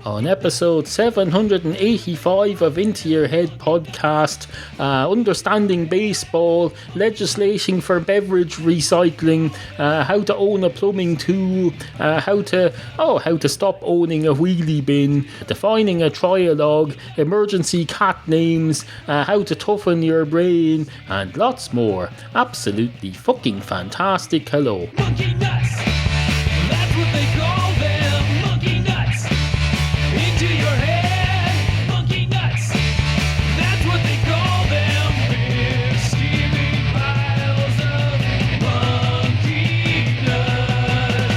On episode 785 of Into Your Head podcast, understanding baseball, legislating for beverage recycling, how to own a plumbing tool, how to stop owning a wheelie bin, defining a trialogue, emergency cat names, how to toughen your brain, and lots more. Absolutely fucking fantastic. Hello. Monkey nuts, that's what they call them. Monkey nuts, into your head. Monkey nuts, that's what they call them. Big steaming piles of monkey nuts,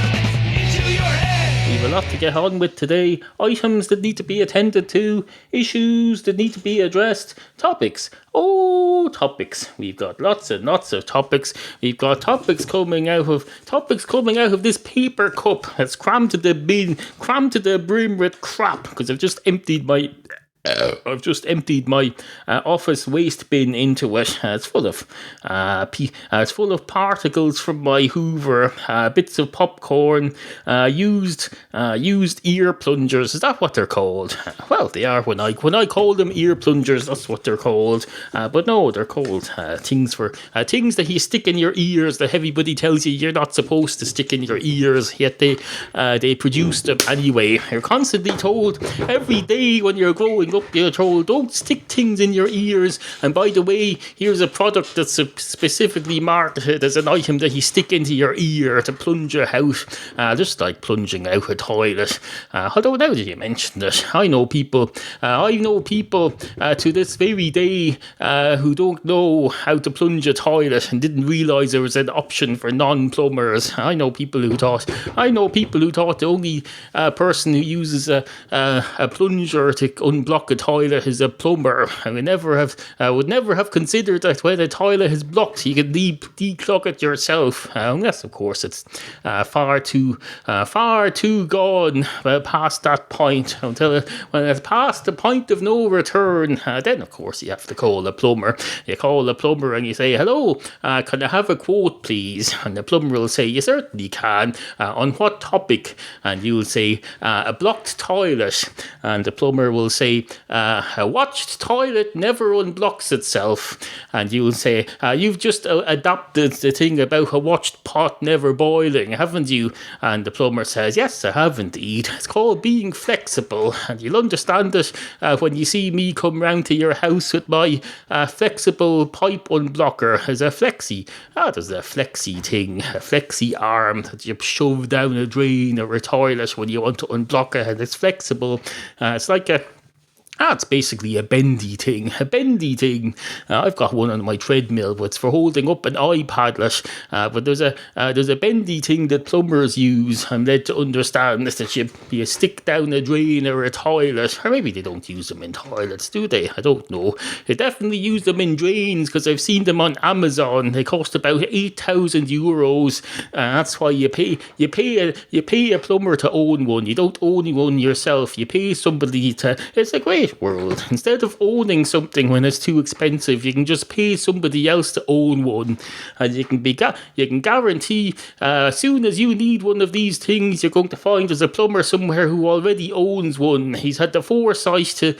into your head. We've a lot to get on with today. Items that need to be attended to, issues that need to be addressed, topics. Oh, topics. We've got lots and lots of topics. We've got topics coming out of this paper cup that's crammed to the brim with crap, because I've just emptied my office waste bin into it. It's full of particles from my Hoover, bits of popcorn, used ear plungers. Is that what they're called? Well, they are when I call them ear plungers. That's what they're called. But no, they're called things that you stick in your ears that everybody tells you you're not supposed to stick in your ears. Yet they produce them anyway. You're constantly told every day when you're growing up, you're told, don't stick things in your ears. And by the way, here's a product that's specifically marketed as an item that you stick into your ear to plunge it out, just like plunging out a toilet. Although now that you mentioned it, I know people to this very day who don't know how to plunge a toilet and didn't realise there was an option for non-plumbers. I know people who thought the only person who uses a plunger to unblock a toilet is a plumber. I would never have considered that when a toilet is blocked, you can declog it yourself. Unless, of course, it's far too gone past that point. Until when it's past the point of no return, then of course you have to call a plumber. You call a plumber and you say, "Hello, can I have a quote, please?" And the plumber will say, "You certainly can. On what topic?" And you'll say, "A blocked toilet." And the plumber will say, "A watched toilet never unblocks itself." And you'll say, "You've just adapted the thing about a watched pot never boiling, haven't you?" And the plumber says, "Yes, I have indeed. It's called being flexible." And you'll understand it when you see me come round to your house with my flexible pipe unblocker as a flexi. There's a flexi thing, a flexi arm that you shove down a drain or a toilet when you want to unblock it, and it's flexible. It's like it's basically a bendy thing. I've got one on my treadmill, but it's for holding up an iPadlet. But there's a bendy thing that plumbers use. I'm led to understand that you stick down a drain or a toilet, or maybe they don't use them in toilets, do they? I don't know. They definitely use them in drains because I've seen them on Amazon. They cost about €8,000. That's why you pay a plumber to own one. You don't own one yourself. You pay somebody to. It's a great world. Instead of owning something when it's too expensive, you can just pay somebody else to own one, and you can guarantee as soon as you need one of these things, you're going to find there's a plumber somewhere who already owns one. He's had the foresight to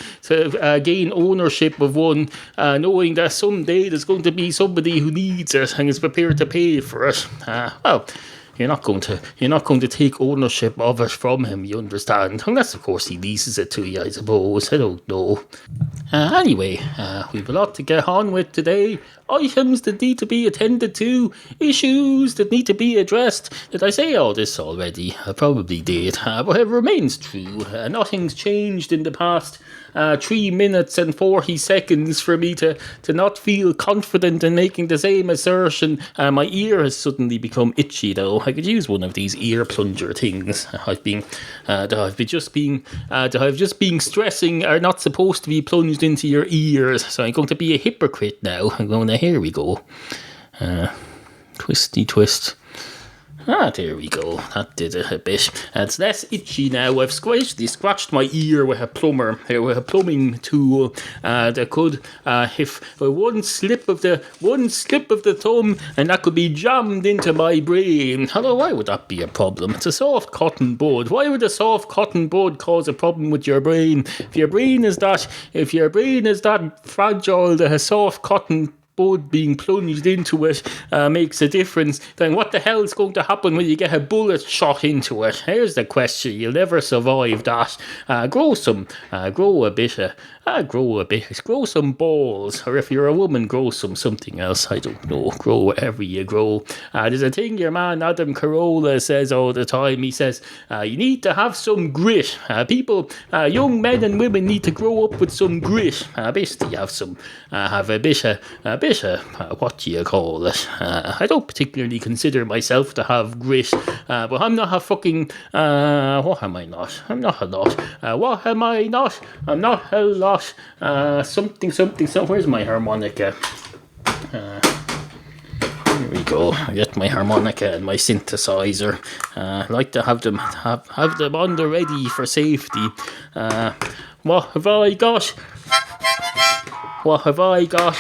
gain ownership of one, knowing that someday there's going to be somebody who needs it and is prepared to pay for it. You're not going to take ownership of it from him, you understand? Unless, of course, he leases it to you, I suppose. I don't know. Anyway, we've a lot to get on with today. Items that need to be attended to. Issues that need to be addressed. Did I say all this already? I probably did. But it remains true. Nothing's changed in the past 3 minutes and 40 seconds for me to not feel confident in making the same assertion. My ear has suddenly become itchy, though. I could use one of these ear plunger things. I've just been stressing are not supposed to be plunged into your ears. So I'm going to be a hypocrite now. Here we go. Twisty twist. There we go. That did it a bit. It's less itchy now. I've scratched my ear with a plumbing tool. That could, if one slip of the thumb, and that could be jammed into my brain. Hello, why would that be a problem? It's a soft cotton bud. Why would a soft cotton bud cause a problem with your brain? If your brain is that fragile, that a soft cotton bud being plunged into it makes a difference, then what the hell is going to happen when you get a bullet shot into it? Here's the question. You'll never survive that. Grow some balls, or if you're a woman, grow something else. I don't know. Grow whatever you grow. There's a thing your man Adam Carolla says all the time. He says you need to have some grit. Young men and women need to grow up with some grit. Basically, have a bit of what do you call it? I don't particularly consider myself to have grit, but I'm not a fucking what am I not? I'm not a lot. What am I not? I'm not a lot. Something. Where's my harmonica? Here we go. I get my harmonica and my synthesizer. I like to have them on the ready for safety. What have I got? What have I got?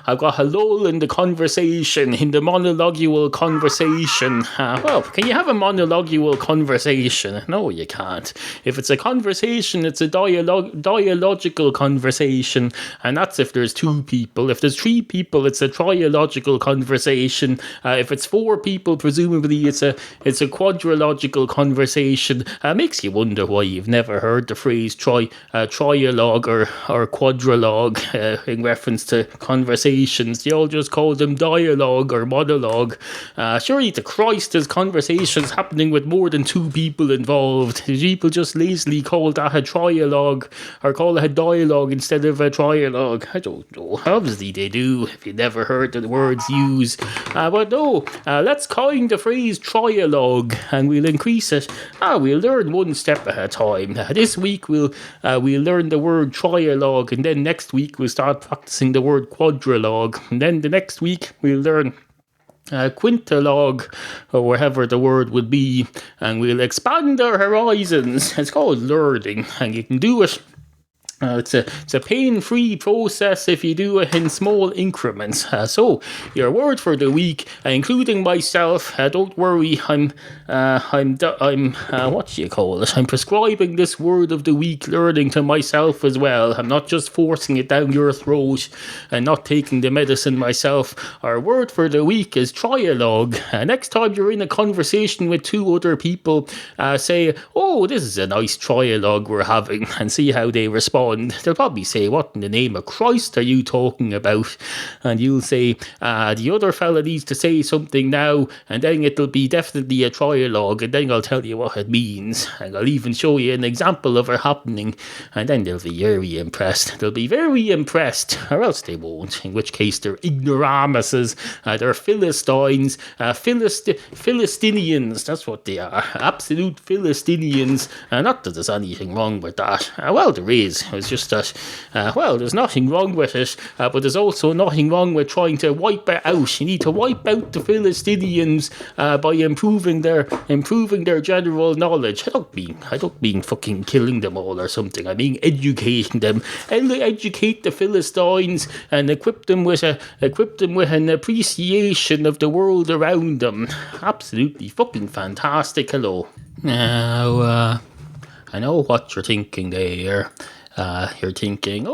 I've got a lull in the conversation, in the monologual conversation. Well, can you have a monologual conversation? No, you can't. If it's a conversation, it's a dialogical conversation, and that's if there's two people. If there's three people, it's a trialogical conversation. If it's four people, presumably it's a quadrilogical conversation. Makes you wonder why you've never heard the phrase trialogue or quadrilogue in reference to conversation. They all just call them dialogue or monologue. Surely to Christ, there's conversations happening with more than two people involved. People just lazily call that a trialogue or call it a dialogue instead of a trialogue. I don't know. Obviously they do, if you never heard the words used. But no, let's coin the phrase trialogue and we'll increase it. We'll learn one step at a time. This week we'll learn the word trialogue, and then next week we'll start practicing the word quadrilogue. And then the next week we'll learn quintalogue, or whatever the word would be, and we'll expand our horizons. It's called learning, and you can do it. It's a pain-free process if you do it in small increments. So your word for the week, including myself. Don't worry, I'm what do you call it? I'm prescribing this word of the week learning to myself as well. I'm not just forcing it down your throat and not taking the medicine myself. Our word for the week is trialogue. Next time you're in a conversation with two other people, say, "Oh, this is a nice trialogue we're having," and see how they respond. They'll probably say, "What in the name of Christ are you talking about?" And you'll say, "The other fella needs to say something now," and then it'll be definitely a trialogue, and then I'll tell you what it means, and I'll even show you an example of it happening, and then they'll be very impressed. They'll be very impressed, or else they won't, in which case they're ignoramuses, they're philistines, philistinians, that's what they are, absolute philistinians. Not that there's anything wrong with that. Well, there is. It's just that, there's nothing wrong with it, but there's also nothing wrong with trying to wipe it out. You need to wipe out the Philistinians by improving their general knowledge. I don't mean fucking killing them all or something. I mean educating them. Educate the Philistines and equip them with an appreciation of the world around them. Absolutely fucking fantastic. Hello. Now, I know what you're thinking there. You're thinking,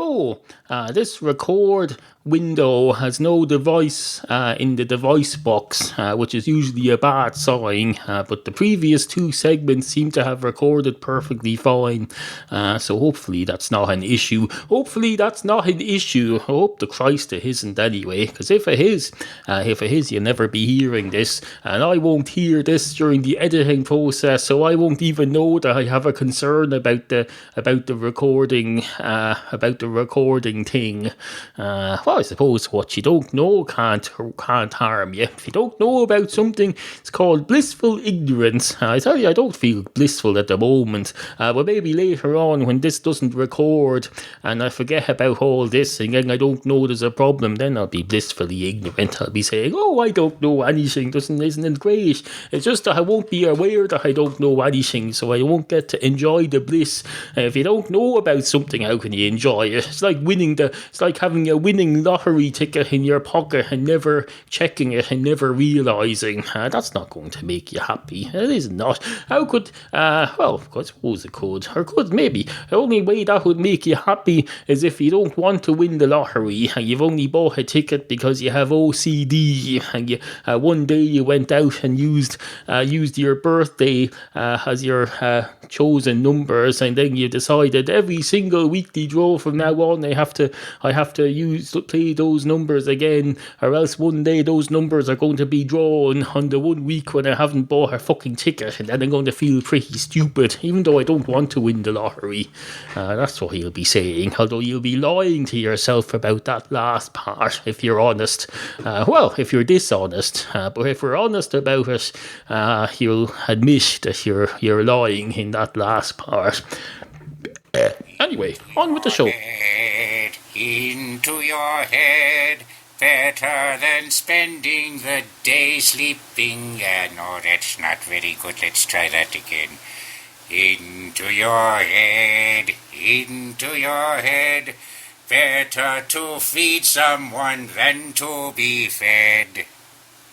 this record window has no device in the device box, which is usually a bad sign, but the previous two segments seem to have recorded perfectly fine, so hopefully that's not an issue. I hope to Christ it isn't anyway, because if it is, you'll never be hearing this, and I won't hear this during the editing process, so I won't even know that I have a concern about the recording boring thing. Well, I suppose what you don't know can't harm you. If you don't know about something, it's called blissful ignorance. I tell you, I don't feel blissful at the moment, but maybe later on when this doesn't record and I forget about all this and then I don't know there's a problem, then I'll be blissfully ignorant. I'll be saying, oh, I don't know anything, isn't it great? It's just that I won't be aware that I don't know anything, so I won't get to enjoy the bliss. If you don't know about something, how can you enjoy it? It's like having a winning lottery ticket in your pocket and never checking it and never realising. That's not going to make you happy. It is not. How could, well, I suppose it could. Or could, maybe. The only way that would make you happy is if you don't want to win the lottery and you've only bought a ticket because you have OCD and you, one day you went out and used your birthday as your chosen numbers, and then you decided every single weekly draw from now on I have to play those numbers again, or else one day those numbers are going to be drawn on the 1 week when I haven't bought a fucking ticket, and then I'm going to feel pretty stupid even though I don't want to win the lottery. That's what you'll be saying, although you'll be lying to yourself about that last part if you're honest. Well, if you're dishonest, but if we're honest about it, you'll admit that you're lying in that last part. Anyway, on with the show. Head into your head, better than spending the day sleeping. No, that's not very good. Let's try that again. Into your head, better to feed someone than to be fed.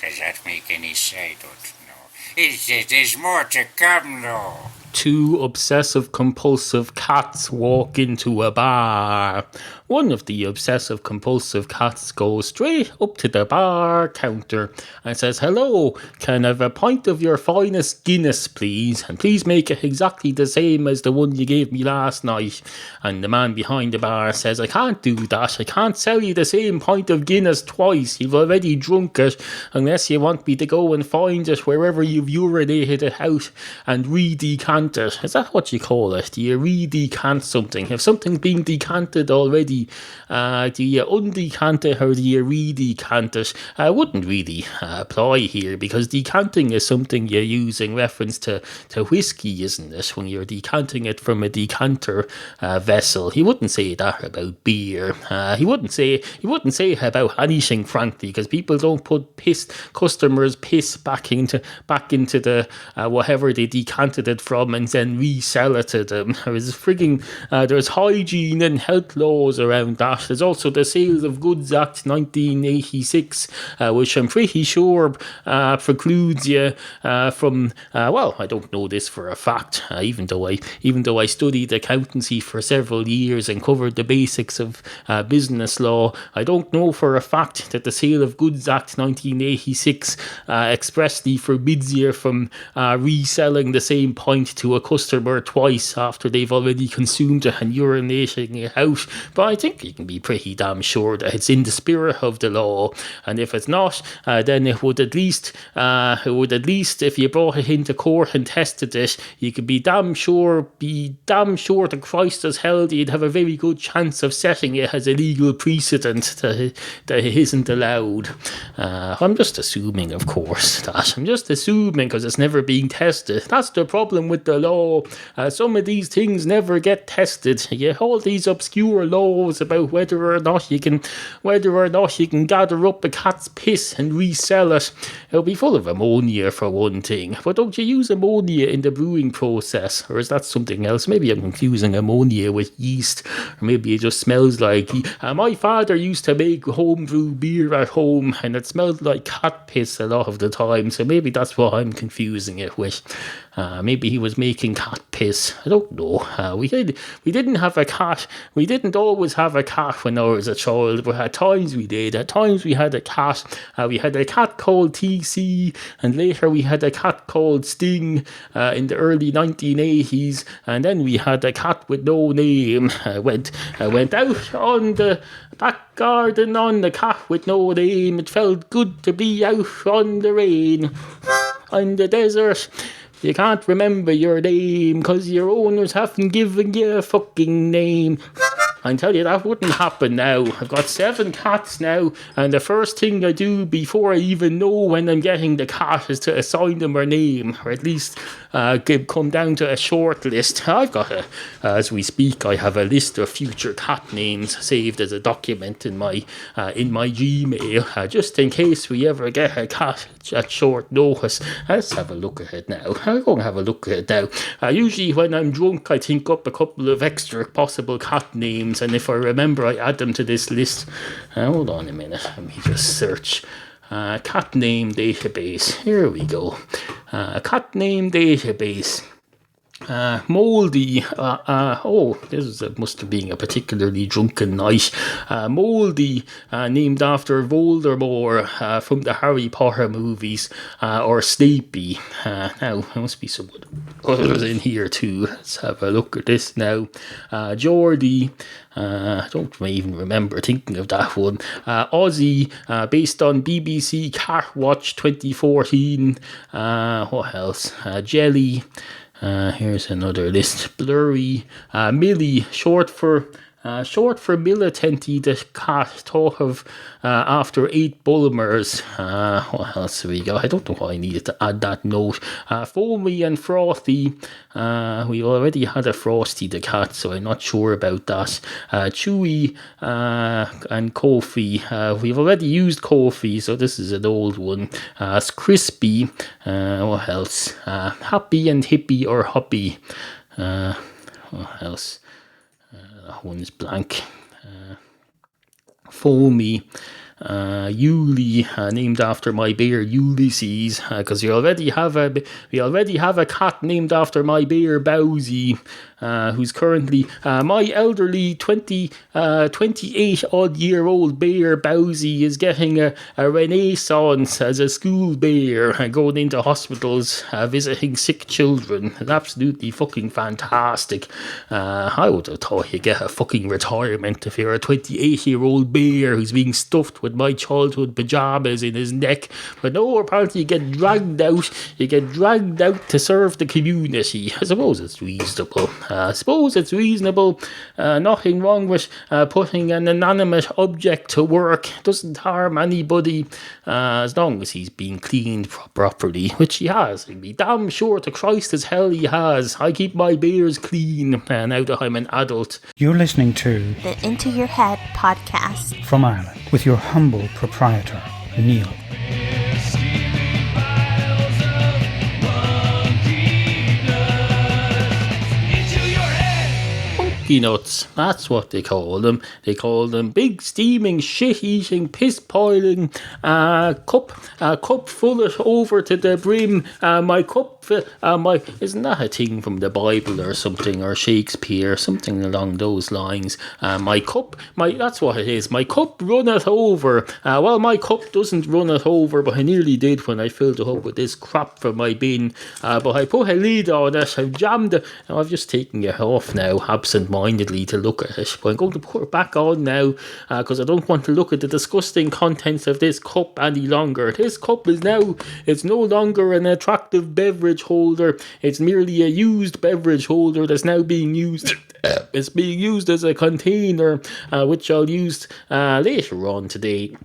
Does that make any sense? I don't know. There's more to come, though. Two obsessive-compulsive cats walk into a bar. One of the obsessive-compulsive cats goes straight up to the bar counter and says, "Hello, can I have a pint of your finest Guinness, please? And please make it exactly the same as the one you gave me last night." And the man behind the bar says, "I can't do that. I can't sell you the same pint of Guinness twice. You've already drunk it, unless you want me to go and find it wherever you've urinated it out and re-decant it." Is that what you call it? Do you re-decant something? If something's been decanted already, do you undecant it or do you re-decant it? I wouldn't really apply here, because decanting is something you use in reference to whiskey, isn't it? When you're decanting it from a decanter vessel. He wouldn't say that about beer. He wouldn't say it about anything, frankly, because people don't put customers' piss back into the whatever they decanted it from and then resell it to them. There's hygiene and health laws around that. There's also the Sales of Goods Act 1986, which I'm pretty sure precludes you from. Well, I don't know this for a fact, even though I studied accountancy for several years and covered the basics of business law. I don't know for a fact that the Sale of Goods Act 1986 expressly forbids you from reselling the same pint to a customer twice after they've already consumed it and urinating it out. But I think you can be pretty damn sure that it's in the spirit of the law. And if it's not, then it would at least, if you brought it into court and tested it, you could be damn sure to Christ as hell you'd have a very good chance of setting it as a legal precedent that it isn't allowed. I'm just assuming, of course, that. I'm just assuming because it's never being tested. That's the problem with the law. Some of these things never get tested. You have all these obscure laws about whether or not you can gather up a cat's piss and resell it. It'll be full of ammonia for one thing. But don't you use ammonia in the brewing process? Or is that something else? Maybe I'm confusing ammonia with yeast. Or maybe it just smells like... my father used to make homebrew beer at home and it smelled like cat piss a lot of the time. So maybe that's what I'm confusing it with. Maybe he was making cat piss. I don't know. We didn't have a cat. We didn't always have a cat when I was a child, but at times we did. At times we had a cat. We had a cat called TC, and later we had a cat called Sting in the early 1980s, and then we had a cat with no name. I went out on the back garden on the cat with no name. It felt good to be out on the rain, on the desert. You can't remember your name 'cause your owners haven't given you a fucking name. I tell you, that wouldn't happen now. I've got 7 cats now, and the first thing I do before I even know when I'm getting the cat is to assign them a name, or at least come down to a short list. I've got as we speak, I have a list of future cat names saved as a document in my Gmail, just in case we ever get a cat at short notice. Let's have a look at it now. I'll go and have a look at it now. Usually when I'm drunk, I think up a couple of extra possible cat names, and if I remember, I add them to this list. Hold on a minute, let me just search. Cat name database. Here we go. Cat name database. Moldy. This must have been a particularly drunken night. Moldy, named after Voldemort from the Harry Potter movies, or Snape. Now, there must be some others in here too. Let's have a look at this now. Geordie. I don't even remember thinking of that one. Aussie, based on BBC Cat Watch 2014. What else? Jelly. Here's another list. Blurry. Millie, short for militancy, the cat thought of after 8 Bulmers. What else have we got? I don't know why I needed to add that note. Foamy and Frothy. We already had a Frosty the cat, so I'm not sure about that. Chewy and Kofi. We've already used Kofi, so this is an old one. Crispy. What else? Happy and Hippie or Hoppy. What else? That one's blank. Foamy. Yuli, named after my bear Ulysses, because we already have a cat named after my bear Bowsy, who's currently my elderly 28 odd year old bear Bowsy is getting a renaissance as a school bear, going into hospitals, visiting sick children. It's absolutely fucking fantastic. I would have thought you get a fucking retirement if you're a 28-year-old bear who's being stuffed with my childhood pajamas in his neck. But no, apparently you get dragged out to serve the community. I suppose it's reasonable. Nothing wrong with putting an inanimate object to work. Doesn't harm anybody, as long as he's being cleaned properly, which he has. I'd be damn sure to Christ as hell he has. I keep my bears clean now that I'm an adult. You're listening to the Into Your Head podcast from Ireland with your humble proprietor, Neal. Monkey nuts, that's what they call them. They call them big steaming, shit-eating, piss-piling cup full it over to the brim. Isn't that a thing from the Bible or something, or Shakespeare, something along those lines? That's what it is. My cup runneth over. Well, my cup doesn't runneth over, but I nearly did when I filled it up with this crap from my bin. But I put a lid on it, I've jammed it. Now I've just taken it off now, absent-mindedly, to look at it. But I'm going to put it back on now, because I don't want to look at the disgusting contents of this cup any longer. This cup it's no longer an attractive beverage holder. It's merely a used beverage holder that's now being used. It's being used as a container, which I'll use later on today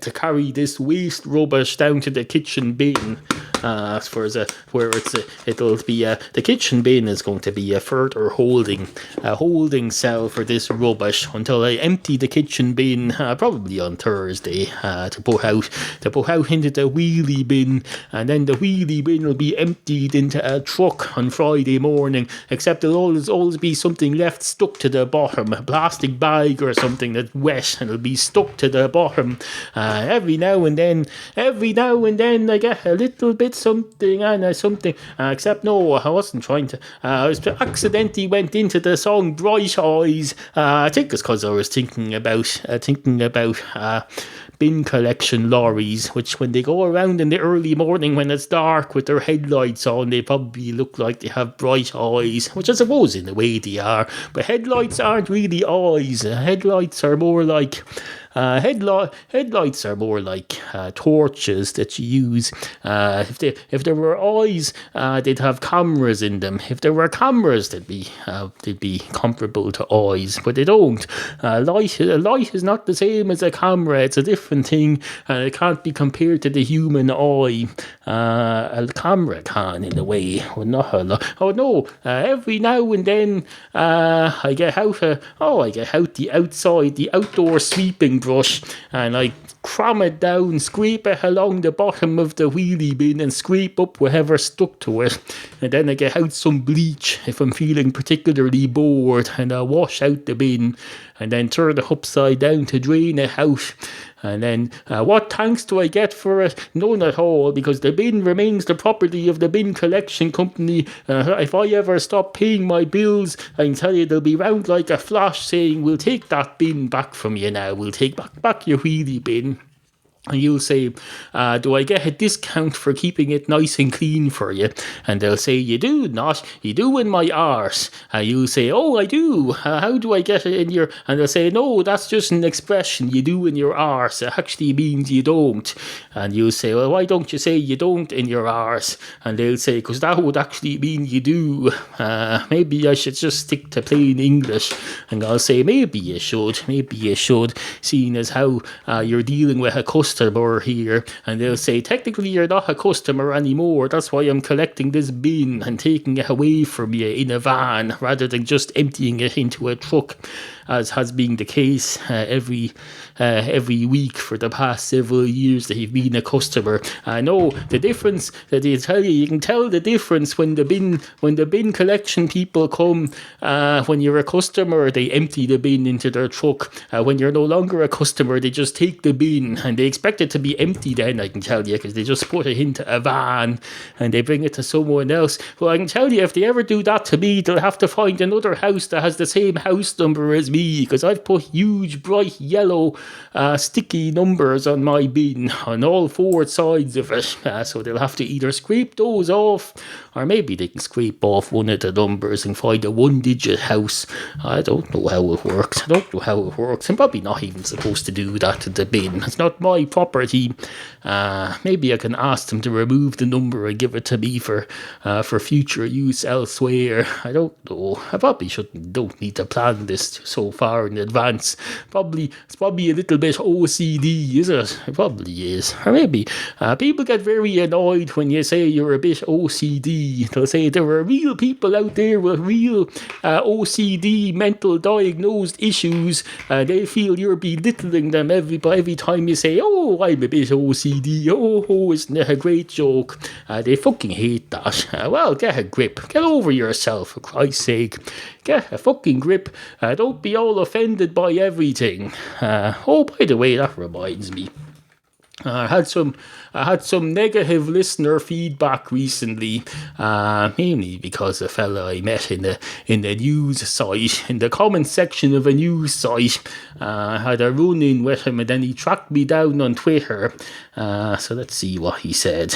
to carry this waste rubbish down to the kitchen bin. The kitchen bin is going to be a further holding cell for this rubbish until I empty the kitchen bin, probably on Thursday, to put out into the wheelie bin, and then the wheelie bin will be emptied into a truck on Friday morning. Except there'll always be something left stuck to the bottom, a plastic bag or something that's wet, and it'll be stuck to the bottom. Every now and then I get a little bit something, except no, I wasn't trying to. I accidentally went into the song Bright Eyes. I think it's because I was thinking about bin collection lorries, which when they go around in the early morning when it's dark with their headlights on, they probably look like they have bright eyes, which I suppose in a way they are, but headlights aren't really eyes. Headlights are more like Headlights are more like torches that you use. If there were eyes, they'd have cameras in them. If there were cameras, they'd be comparable to eyes, but they don't. Light is not the same as a camera. It's a different thing, and it can't be compared to the human eye. A camera can, in a way, but not a lot. Oh no! Every now and then, I get out the outdoor sweeping brush, and I cram it down, scrape it along the bottom of the wheelie bin, and scrape up whatever stuck to it. And then I get out some bleach if I'm feeling particularly bored, and I wash out the bin, and then turn it upside down to drain it out. And then, what thanks do I get for it? None at all, because the bin remains the property of the bin collection company. If I ever stop paying my bills, I can tell you they'll be round like a flash saying, we'll take that bin back from you now. We'll take back your wheelie bin. And you'll say, do I get a discount for keeping it nice and clean for you? And they'll say, you do not. You do in my arse. And you'll say, oh, I do. How do I get it in your... And they'll say, no, that's just an expression. You do in your arse. It actually means you don't. And you'll say, well, why don't you say you don't in your arse? And they'll say, because that would actually mean you do. Maybe I should just stick to plain English. And I'll say, maybe you should, seeing as how you're dealing with a customer here. And they'll say, technically you're not a customer anymore. That's why I'm collecting this bin and taking it away from you in a van rather than just emptying it into a truck, as has been the case every week for the past several years that you've been a customer. I know the difference that they tell you. You can tell the difference when the bin collection people come. When you're a customer, they empty the bin into their truck. When you're no longer a customer, they just take the bin and they expect it to be empty then, I can tell you, because they just put it into a van and they bring it to someone else. Well, I can tell you, if they ever do that to me, they'll have to find another house that has the same house number as me, because I've put huge bright yellow sticky numbers on my bin on all four sides of it, so they'll have to either scrape those off, or maybe they can scrape off one of the numbers and find a one-digit house. I don't know how it works. I'm probably not even supposed to do that to the bin. It's not my property. Maybe I can ask them to remove the number and give it to me for future use elsewhere. I don't know. I probably don't need to plan this so far in advance. It's probably a little bit OCD, is it? It probably is. Or maybe people get very annoyed when you say you're a bit OCD. They'll say there are real people out there with real OCD mental diagnosed issues. They feel you're belittling them every time you say, oh, I'm a bit OCD. Oh, isn't it a great joke? They fucking hate that. Well, get a grip. Get over yourself, for Christ's sake. Get a fucking grip. Don't be all offended by everything. Oh, by the way, that reminds me. I had some negative listener feedback recently, mainly because a fella I met in the news site, in the comment section of a news site, had a run-in with him, and then he tracked me down on Twitter. So let's see what he said.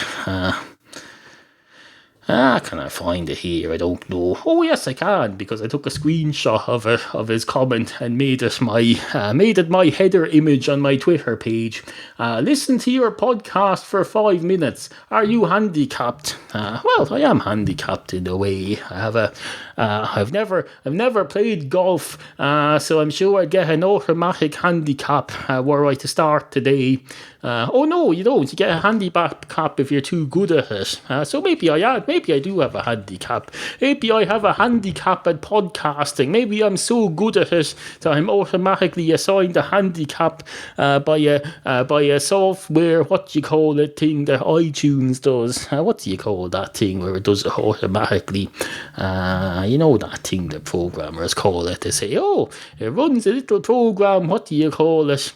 Can I find it here? I don't know. Oh yes, I can, because I took a screenshot of his comment and made it my header image on my Twitter page. Listen to your podcast for 5 minutes. Are you handicapped? Well, I am handicapped in a way. I've never played golf, so I'm sure I'd get an automatic handicap were I to start today. Oh no, you don't. You get a handicap if you're too good at it. So maybe I do have a handicap. Maybe I have a handicap at podcasting. Maybe I'm so good at it that I'm automatically assigned a handicap by a software, what do you call it, thing that iTunes does. What do you call that thing where it does it automatically? You know that thing that programmers call it. They say, oh, it runs a little program, what do you call it?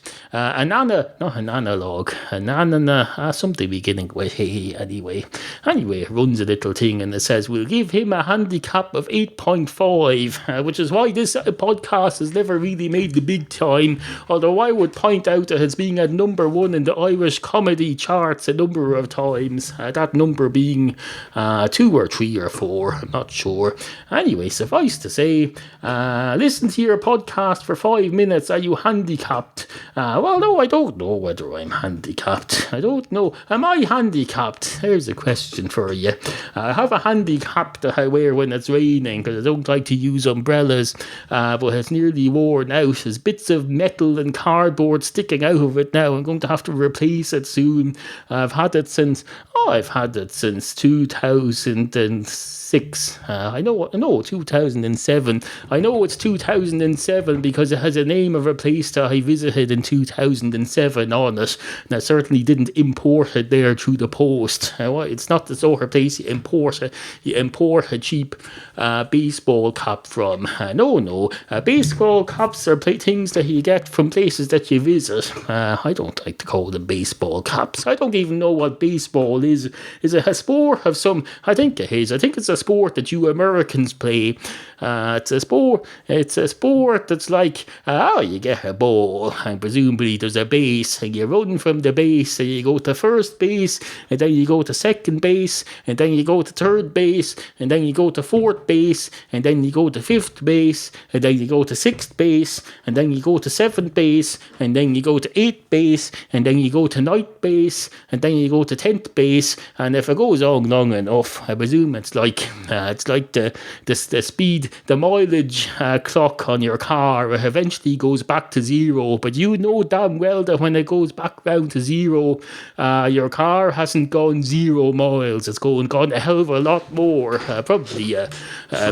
Something beginning with hey, anyway. Anyway, it runs a little little thing, and it says we'll give him a handicap of 8.5, which is why this podcast has never really made the big time, although I would point out that it's being at number 1 in the Irish comedy charts a number of times, that number being 2 or 3 or 4, I'm not sure. Anyway, suffice to say, listen to your podcast for 5 minutes. Are you handicapped? Well, no, I don't know whether I'm handicapped. I don't know. Am I handicapped? There's a question for you. I have a handicap that I wear when it's raining because I don't like to use umbrellas, but it's nearly worn out. There's bits of metal and cardboard sticking out of it now. I'm going to have to replace it soon. I've had it since 2006. I know 2007. I know it's 2007 because it has a name of a place that I visited in 2007 on it, and I certainly didn't import it there through the post. It's not the sort of place you import a cheap baseball cap from. No. Baseball caps are things that you get from places that you visit. I don't like to call them baseball caps. I don't even know what baseball is. Is it a sport of some? I think it is. I think it's a sport that you Americans play. It's a sport that's like, you get a ball, and presumably there's a base, and you run from the base, and you go to first base, and then you go to second base, and then you go to third base, and then you go to fourth base, and then you go to fifth base, and then you go to sixth base, and then you go to seventh base, and then you go to eighth base, and then you go to ninth base, and then you go to 10th base, and if it goes on long enough, I presume it's like the speed, the mileage clock on your car. It eventually goes back to 0, but you know damn well that when it goes back round to 0, your car hasn't gone 0 miles. It's gone a hell of a lot more, probably a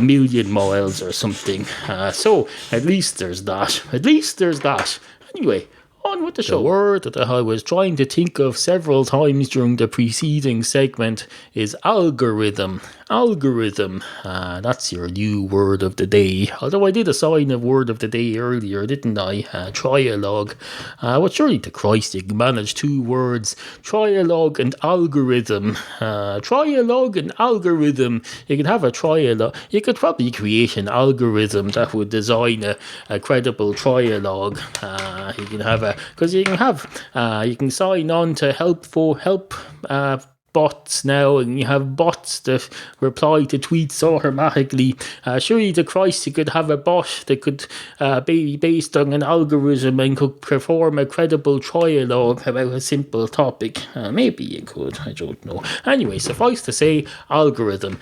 million miles or something. So at least there's that. Anyway, on with the show. The word that I was trying to think of several times during the preceding segment is algorithm. That's your new word of the day. Although I did assign a word of the day earlier, didn't I? Trialogue. But surely to Christ you can manage 2 words. Trialogue and algorithm. Trialogue and algorithm. You can have a trialogue. You could probably create an algorithm that would design a credible trialogue. You can have because you can sign on to help bots now, and you have bots that reply to tweets automatically. Surely to Christ you could have a bot that could be based on an algorithm and could perform a credible trialogue about a simple topic. Maybe you could, I don't know. Anyway, suffice to say, algorithm.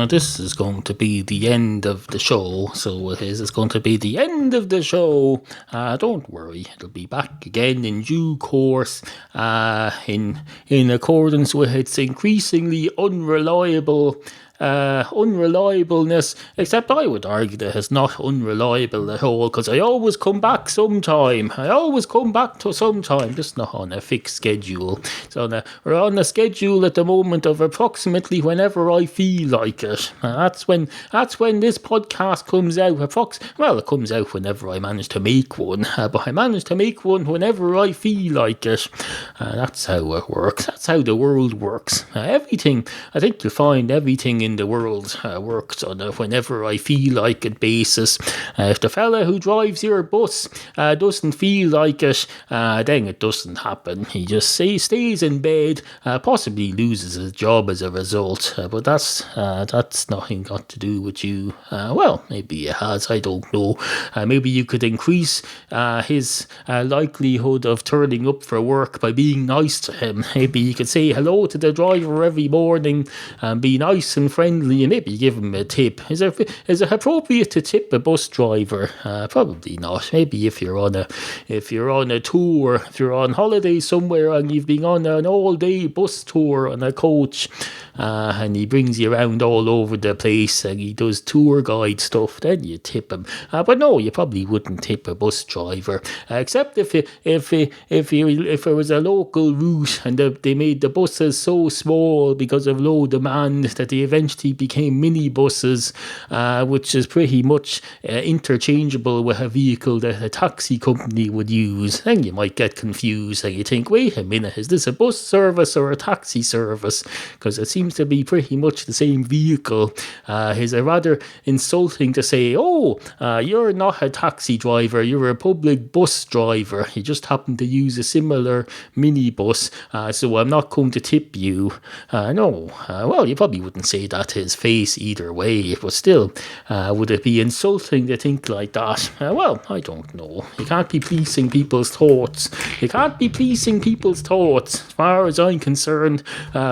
This is going to be the end of the show, so it is. It's going to be the end of the show. Don't worry, it'll be back again in due course, in accordance with its increasingly unreliableness, except I would argue that it's not unreliable at all, because I always come back sometime. Just not on a fixed schedule. So we're on a schedule at the moment of approximately whenever I feel like it. That's when this podcast comes out. It comes out whenever I manage to make one, but I manage to make one whenever I feel like it. That's how it works. That's how the world works. I think you'll find everything in the world works on a whenever I feel like it basis. If the fella who drives your bus doesn't feel like it, then it doesn't happen. He just stays in bed, possibly loses his job as a result. But that's nothing got to do with you. Maybe it has. I don't know. Maybe you could increase his likelihood of turning up for work by being nice to him. Maybe you could say hello to the driver every morning and be nice and friendly, and maybe give him a tip. Is it appropriate to tip a bus driver? Probably not. Maybe if you're on a tour, if you're on holiday somewhere and you've been on an all-day bus tour on a coach, and he brings you around all over the place and he does tour guide stuff, then you tip him. But no, you probably wouldn't tip a bus driver, except if it was a local route and they made the buses so small because of low demand that they eventually eventually became minibuses, which is pretty much interchangeable with a vehicle that a taxi company would use. Then you might get confused and you think, wait a minute, is this a bus service or a taxi service? Because it seems to be pretty much the same vehicle. Is it rather insulting to say, oh, you're not a taxi driver, you're a public bus driver. You just happen to use a similar minibus, so I'm not going to tip you. No. Well, you probably wouldn't say that to his face either way, but still, would it be insulting to think like that? Well, I don't know. You can't be policing people's thoughts. You can't be policing people's thoughts. As far as I'm concerned,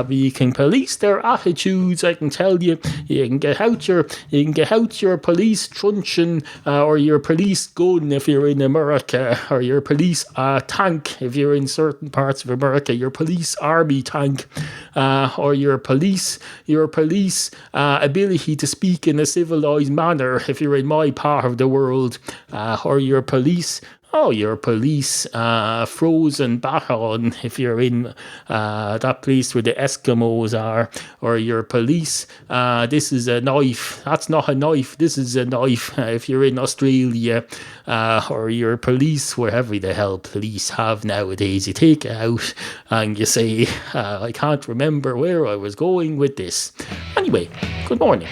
you can police their attitudes. I can tell you, you can get out your police truncheon or your police gun if you're in America, or your police tank if you're in certain parts of America, your police army tank, or your police ability to speak in a civilized manner if you're in my part of the world, or your police frozen baton if you're in that place where the Eskimos are, or your police, this is a knife, that's not a knife, this is a knife, if you're in Australia, or your police, wherever the hell police have nowadays. You take it out and you say, I can't remember where I was going with this. Anyway, good morning.